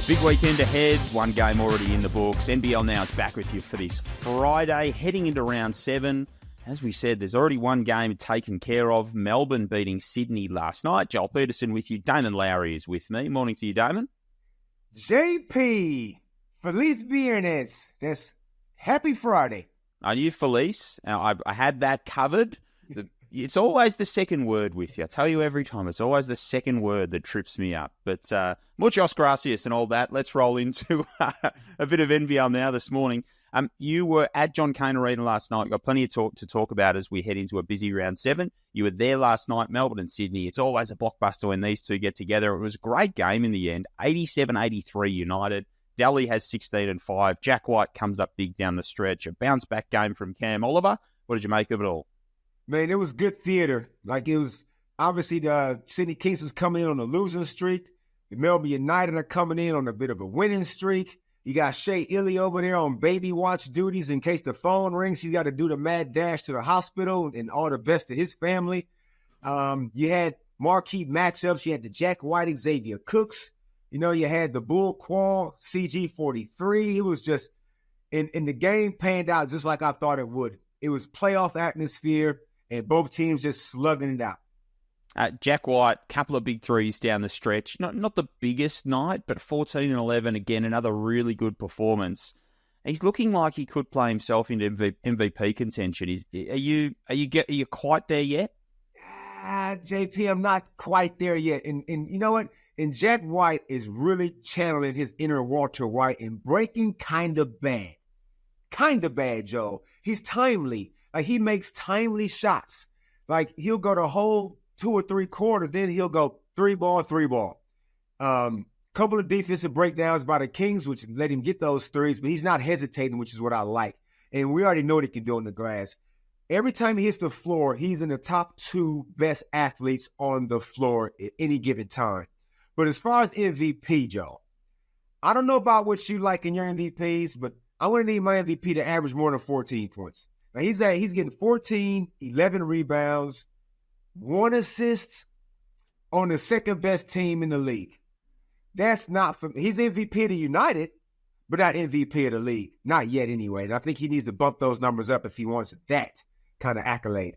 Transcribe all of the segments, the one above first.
Big weekend ahead, one game already in the books. NBL Now is back with you for this Friday, heading into round 7. As we said, there's already one game taken care of. Melbourne beating Sydney last night. Joel Peterson with you. Damon Lowery is with me. Morning to you, Damon. JP, Feliz Viernes. That's happy Friday. I knew Feliz. I had that covered. It's always the second word with you. I tell you every time, it's always the second word that trips me up. But muchos gracias and all that. Let's roll into a bit of NBL Now this morning. You were at John Cain Arena last night. We've got plenty of to talk about as we head into a busy round 7. You were there last night, Melbourne and Sydney. It's always a blockbuster when these two get together. It was a great game in the end, 87-83 United. Delhi has 16-5. Jack White comes up big down the stretch. A bounce-back game from Cam Oliver. What did you make of it all? Man, it was good theater. Like, it was obviously the Sydney Kings was coming in on a losing streak. The Melbourne United are coming in on a bit of a winning streak. You got Shea Illy over there on baby watch duties in case the phone rings. He's got to do the mad dash to the hospital, and all the best to his family. You had marquee matchups. You had the Jack White, Xavier Cooks. You know, you had the Bull Quall, CG43. It was just, and the game panned out just like I thought it would. It was playoff atmosphere, and both teams just slugging it out. Jack White, couple of big threes down the stretch. Not the biggest night, but 14 and 11, again, another really good performance. He's looking like he could play himself into MVP contention. Are you quite there yet? JP, I'm not quite there yet. And you know what? And Jack White is really channeling his inner Walter White and breaking kind of bad. Kind of bad, Joe. He's timely. Like, he makes timely shots. Like, he'll go the whole 2 or 3 quarters, then he'll go 3-ball. Couple of defensive breakdowns by the Kings, which let him get those threes, but he's not hesitating, which is what I like. And we already know what he can do on the glass. Every time he hits the floor, he's in the top 2 best athletes on the floor at any given time. But as far as MVP, Joe, I don't know about what you like in your MVPs, but I want to need my MVP to average more than 14 points. Now, he's getting 14, 11 rebounds, 1 assist on the second best team in the league. That's not for he's MVP of the United, but not MVP of the league. Not yet anyway. And I think he needs to bump those numbers up if he wants that kind of accolade.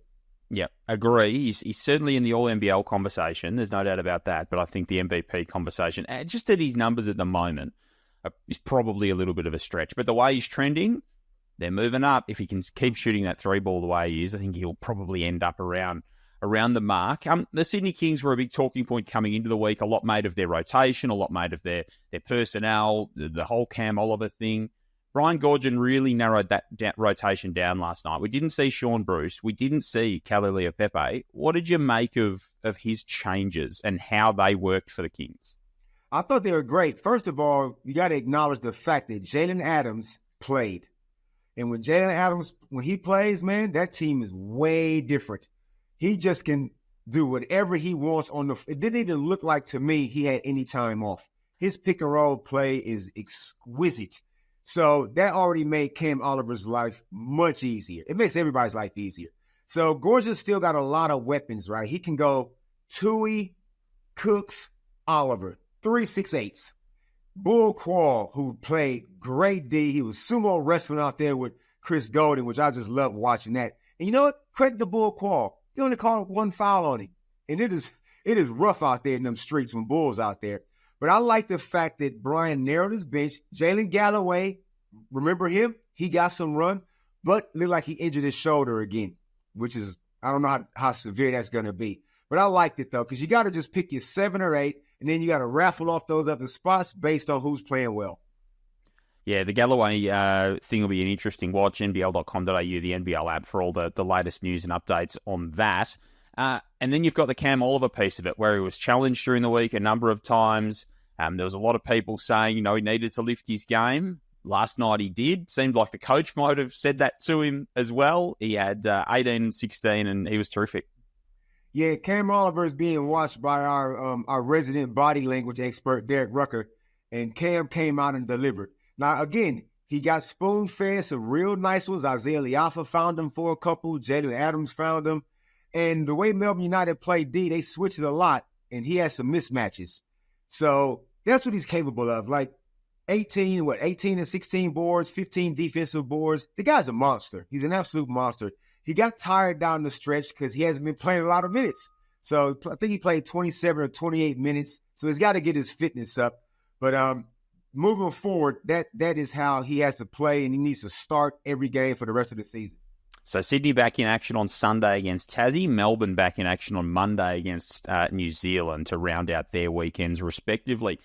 Yeah, agree. He's certainly in the All-NBL conversation. There's no doubt about that. But I think the MVP conversation, just at his numbers at the moment, is probably a little bit of a stretch. But the way he's trending, they're moving up. If he can keep shooting that 3-ball the way he is, I think he'll probably end up around the mark. The Sydney Kings were a big talking point coming into the week. A lot made of their rotation, a lot made of their personnel, the whole Cam Oliver thing. Brian Goorjian really narrowed that rotation down last night. We didn't see Sean Bruce. We didn't see Kalilea Pepe. What did you make of his changes and how they worked for the Kings? I thought they were great. First of all, you got to acknowledge the fact that Jalen Adams played. And when Jalen Adams, when he plays, man, that team is way different. He just can do whatever he wants on the – it didn't even look like to me he had any time off. His pick-and-roll play is exquisite. So that already made Cam Oliver's life much easier. It makes everybody's life easier. So Goorjian still got a lot of weapons, right? He can go Tui, Cooks, Oliver, 3 6'8". Bull Quall, who played great D. He was sumo wrestling out there with Chris Golden, which I just love watching that. And you know what? Credit to Bull Quall. They only called 1 foul on him. And it is rough out there in them streets when Bull's out there. But I like the fact that Brian narrowed his bench. Jalen Galloway, remember him? He got some run, but looked like he injured his shoulder again, which is, I don't know how severe that's going to be. But I liked it, though, because you got to just pick your 7 or 8, and then you got to raffle off those other spots based on who's playing well. Yeah, the Galloway thing will be an interesting watch. NBL.com.au, the NBL app, for all the latest news and updates on that. And then you've got the Cam Oliver piece of it, where he was challenged during the week a number of times. There was a lot of people saying, he needed to lift his game. Last night he did. Seemed like the coach might have said that to him as well. He had 18 and 16, and he was terrific. Yeah, Cam Oliver is being watched by our resident body language expert, Derek Rucker, and Cam came out and delivered. Now, again, he got spoon-fed some real nice ones. Isaiah Liafa found him for a couple. Jalen Adams found him. And the way Melbourne United played D, they switched it a lot, and he had some mismatches. So that's what he's capable of. Like, 18 and 16 boards, 15 defensive boards. The guy's a monster. He's an absolute monster. He got tired down the stretch because he hasn't been playing a lot of minutes. So I think he played 27 or 28 minutes. So he's got to get his fitness up. But moving forward, that is how he has to play, and he needs to start every game for the rest of the season. So Sydney back in action on Sunday against Tassie, Melbourne back in action on Monday against New Zealand to round out their weekends respectively.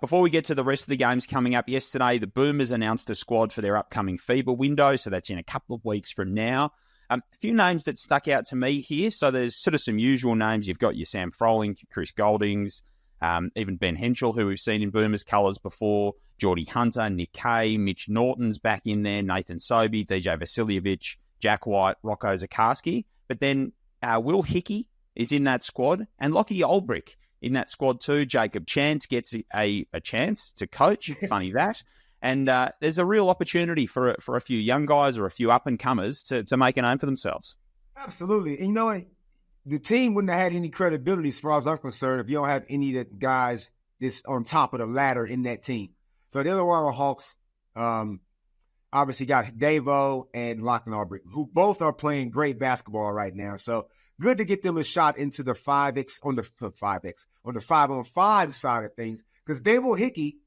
Before we get to the rest of the games coming up, yesterday the Boomers announced a squad for their upcoming FIBA window, so that's in a couple of weeks from now. A few names that stuck out to me here. So there's sort of some usual names. You've got your Sam Froling, Chris Goldings, even Ben Henschel, who we've seen in Boomers colours before, Geordie Hunter, Nick Kay, Mitch Norton's back in there, Nathan Sobey, DJ Vasiljevic, Jack White, Rocco Zakarski. But then Will Hickey is in that squad, and Lockie Olbrich in that squad too. Jacob Chance gets a chance to coach. Funny that. And there's a real opportunity for a few young guys or a few up-and-comers to make a name for themselves. Absolutely. And you know what? The team wouldn't have had any credibility as far as I'm concerned if you don't have any of the guys that's on top of the ladder in that team. So the Illawarra Hawks obviously got Davo and Lockie Olbrich, who both are playing great basketball right now. So good to get them a shot into the 5X on the 5-on-5 side of things. Because Davo Hickey,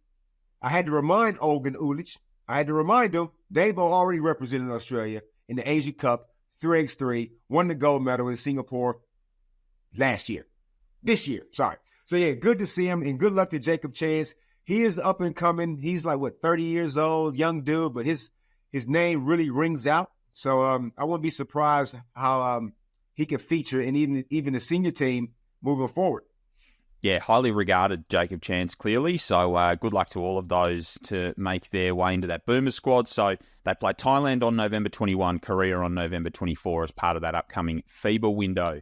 I had to remind Olgun Ulic, I had to remind him, Davo already represented Australia in the Asia Cup, 3x3, won the gold medal in Singapore this year. So yeah, good to see him, and good luck to Jacob Chance. He is up and coming. He's like, 30 years old, young dude, but his name really rings out. So I wouldn't be surprised how he could feature in even the senior team moving forward. Yeah, highly regarded Jacob Chance, clearly. So good luck to all of those to make their way into that Boomer squad. So they play Thailand on November 21, Korea on November 24 as part of that upcoming FIBA window.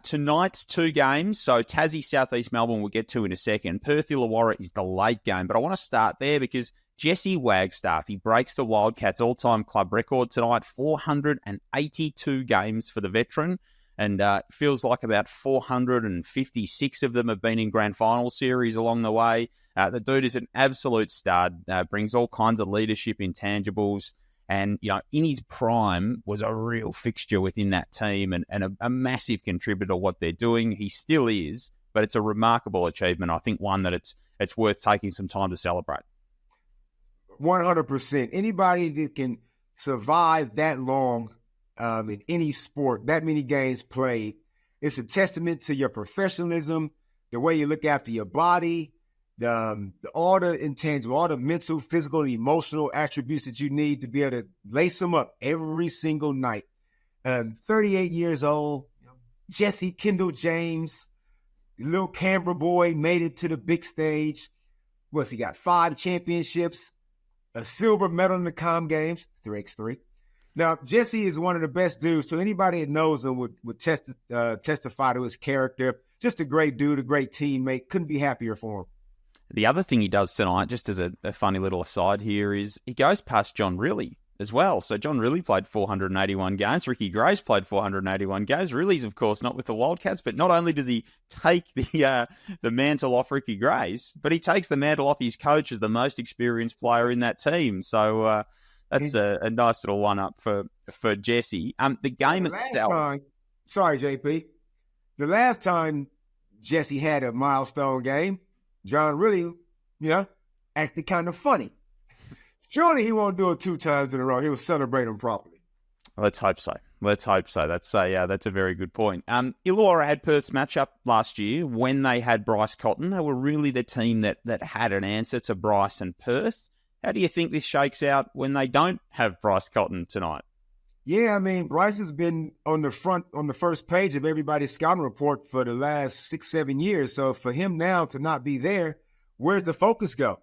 Tonight's two games, so Tassie, South East Melbourne we'll get to in a second. Perth, Illawarra is the late game, but I want to start there because Jesse Wagstaff, he breaks the Wildcats all-time club record tonight, 482 games for the veteran. And feels like about 456 of them have been in grand final series along the way. The dude is an absolute stud, brings all kinds of leadership intangibles, and in his prime was a real fixture within that team and a massive contributor to what they're doing. He still is, but it's a remarkable achievement. I think one that it's worth taking some time to celebrate. 100%. Anybody that can survive that long in any sport, that many games played, it's a testament to your professionalism, the way you look after your body, all the intangible, all the mental, physical, and emotional attributes that you need to be able to lace them up every single night. 38 years old, Jesse Kendall James, little Canberra boy, made it to the big stage. He got 5 championships, a silver medal in the Com Games, 3x3. Now, Jesse is one of the best dudes, so anybody that knows him would testify to his character. Just a great dude, a great teammate. Couldn't be happier for him. The other thing he does tonight, just as a funny little aside here, is he goes past John Rillie as well. So John Rillie played 481 games. Ricky Grace played 481 games. Rillie's, of course, not with the Wildcats, but not only does he take the mantle off Ricky Grace, but he takes the mantle off his coach as the most experienced player in that team. So that's a nice little one-up for Jesse. The game itself... Sorry, JP. The last time Jesse had a milestone game, John really, acted kind of funny. Surely he won't do it 2 times in a row. He'll celebrate him properly. Let's hope so. That's a very good point. Illawarra had Perth's matchup last year when they had Bryce Cotton. They were really the team that had an answer to Bryce and Perth. How do you think this shakes out when they don't have Bryce Cotton tonight? Yeah, Bryce has been on the first page of everybody's scouting report for the last 6-7 years. So for him now to not be there, where's the focus go?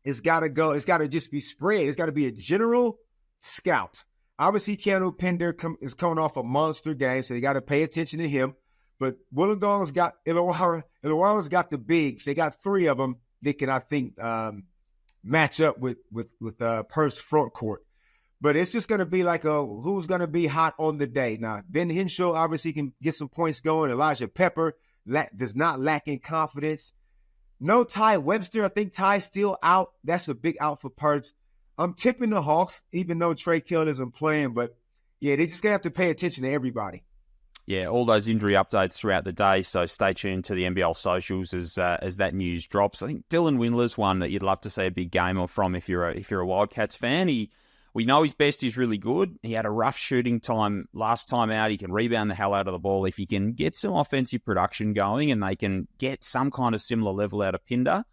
It's got to just be spread. It's got to be a general scout. Obviously, Keanu Pender is coming off a monster game, so you got to pay attention to him. But Wollongong's got Illawarra's got the bigs. They got 3 of them that can, I think, match up with Perth's front court. But it's just going to be like who's going to be hot on the day. Now, Ben Henschel obviously can get some points going. Elijah Pepper does not lack in confidence. No Ty Webster. I think Ty's still out. That's a big out for Perth. I'm tipping the Hawks, even though Trey Kill isn't playing. But, yeah, they just going to have to pay attention to everybody. Yeah, all those injury updates throughout the day, so stay tuned to the NBL socials as that news drops. I think Dylan Windler's one that you'd love to see a big game from if you're a Wildcats fan. We know his best is really good. He had a rough shooting time last time out. He can rebound the hell out of the ball. If he can get some offensive production going and they can get some kind of similar level out of Pinder,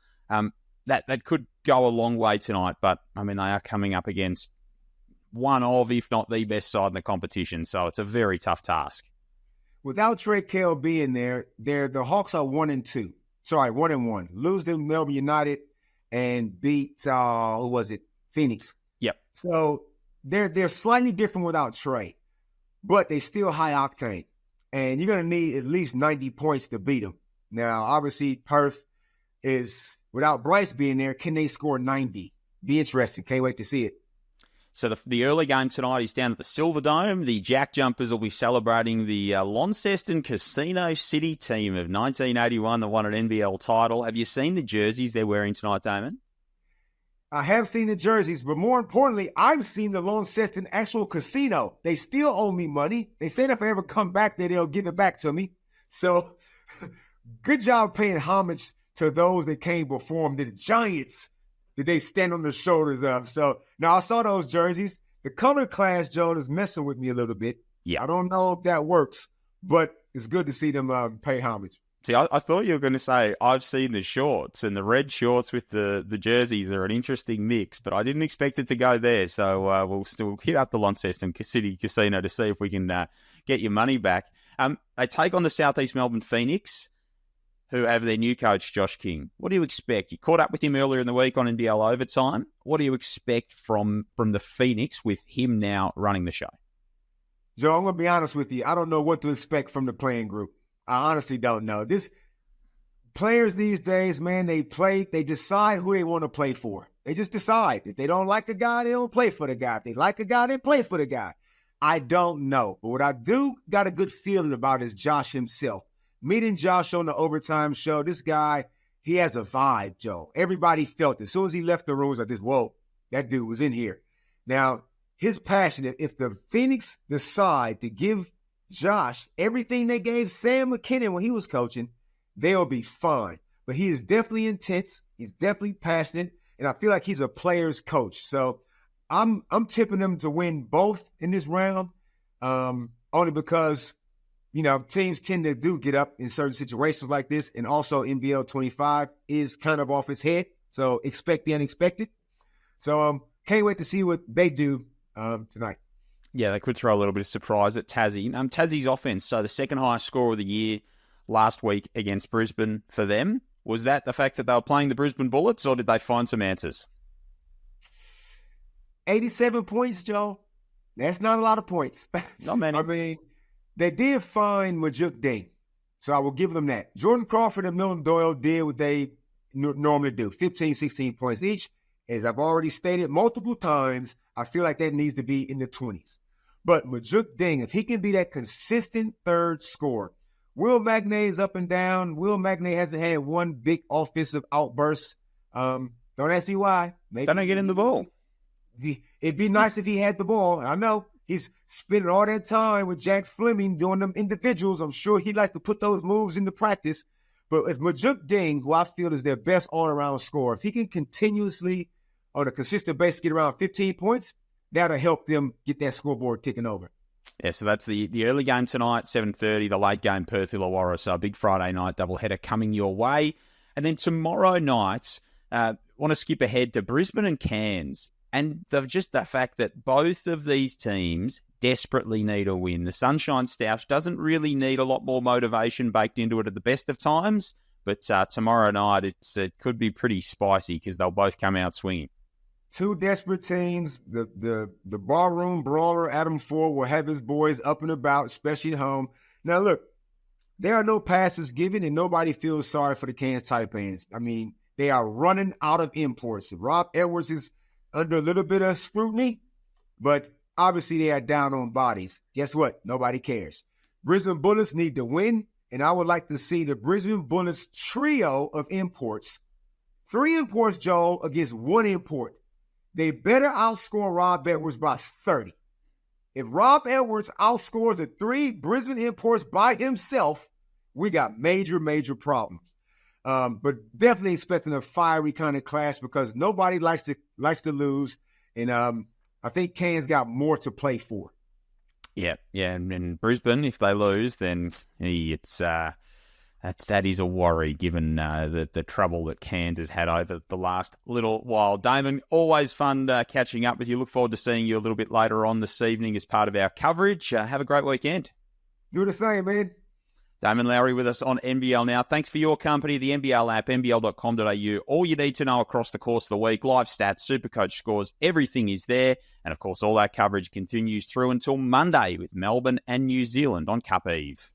that could go a long way tonight. But, I mean, they are coming up against one of, if not the best side in the competition, so it's a very tough task. Without Trey Kell being there, the Hawks are 1-2. Sorry, 1-1. Lose to Melbourne United and beat who was it? Phoenix. Yep. So they're slightly different without Trey, but they still high octane, and you're gonna need at least 90 points to beat them. Now, obviously, Perth is without Bryce being there. Can they score 90? Be interesting. Can't wait to see it. So the early game tonight is down at the Silver Dome. The Jack Jumpers will be celebrating the Launceston Casino City team of 1981 that won an NBL title. Have you seen the jerseys they're wearing tonight, Damon? I have seen the jerseys, but more importantly, I've seen the Launceston actual casino. They still owe me money. They said if I ever come back there, they'll give it back to me. So good job paying homage to those that came before them, the Giants that they stand on the shoulders of. So now I saw those jerseys. The color clash, Joe, is messing with me a little bit. Yeah. I don't know if that works, but it's good to see them pay homage. See, I thought you were going to say, I've seen the shorts, and the red shorts with the jerseys are an interesting mix, but I didn't expect it to go there. So we'll still hit up the Launceston City Casino to see if we can get your money back. They take on the Southeast Melbourne Phoenix, who have their new coach, Josh King. What do you expect? You caught up with him earlier in the week on NBL Overtime. What do you expect from the Phoenix with him now running the show? Joe, I'm going to be honest with you. I don't know what to expect from the playing group. I honestly don't know. This players these days, man, they decide who they want to play for. They just decide. If they don't like a guy, they don't play for the guy. If they like a guy, they play for the guy. I don't know. But what I do got a good feeling about is Josh himself. Meeting Josh on the Overtime show, this guy, he has a vibe, Joe. Everybody felt it. As soon as he left the room, it was like this, whoa, that dude was in here. Now, his passion, if the Phoenix decide to give Josh everything they gave Sam McKinnon when he was coaching, they'll be fine. But he is definitely intense. He's definitely passionate. And I feel like he's a player's coach. So I'm tipping them to win both in this round, only because, you know, teams tend to get up in certain situations like this. And also NBL 25 is kind of off its head. So expect the unexpected. So can't wait to see what they do tonight. Yeah, they could throw a little bit of surprise at Tassie. Tassie's offense, so the second highest score of the year last week against Brisbane for them. Was that the fact that they were playing the Brisbane Bullets, or did they find some answers? 87 points, Joe. That's not a lot of points. Not many. I mean, they did find Majuk Ding, so I will give them that. Jordan Crawford and Milton Doyle did what they normally do, 15, 16 points each. As I've already stated multiple times, I feel like that needs to be in the 20s. But Majuk Ding, if he can be that consistent third scorer, Will Magnay is up and down. Will Magnay hasn't had one big offensive outburst. Don't ask me why. Maybe They don't get in the ball. It'd be nice if he had the ball. I know he's spending all that time with Jack Fleming doing them individuals. I'm sure he'd like to put those moves into practice. But if Majuk Ding, who I feel is their best all-around scorer, if he can continuously, on a consistent basis, get around 15 points, that'll help them get that scoreboard ticking over. Yeah, so that's the early game tonight, 7:30, the late game, Perth Illawarra. So a big Friday night doubleheader coming your way. And then tomorrow night, want to skip ahead to Brisbane and Cairns. And just the fact that both of these teams desperately need a win. The Sunshine Staff doesn't really need a lot more motivation baked into it at the best of times. But tomorrow night, it could be pretty spicy because they'll both come out swinging. Two desperate teams. The barroom brawler, Adam Ford, will have his boys up and about, especially at home. Now, look, there are no passes given, and nobody feels sorry for the Cairns Taipans. I mean, they are running out of imports. Rob Edwards is under a little bit of scrutiny, but obviously they are down on bodies. Guess what? Nobody cares. Brisbane Bullets need to win. and I would like to see the Brisbane Bullets trio of imports. 3 imports, Joel, against 1 import. They better outscore Rob Edwards by 30. If Rob Edwards outscores the 3 Brisbane imports by himself, we got major, major problems. But definitely expecting a fiery kind of clash because nobody likes to lose. And I think Cairns got more to play for. Yeah. And Brisbane, if they lose, then that is a worry given the trouble that Cairns has had over the last little while. Damon, always fun catching up with you. Look forward to seeing you a little bit later on this evening as part of our coverage. Have a great weekend. Do the same, man. Damon Lowery with us on NBL Now. Thanks for your company. The NBL app, nbl.com.au. All you need to know across the course of the week. Live stats, Supercoach scores, everything is there. And, of course, all our coverage continues through until Monday with Melbourne and New Zealand on Cup Eve.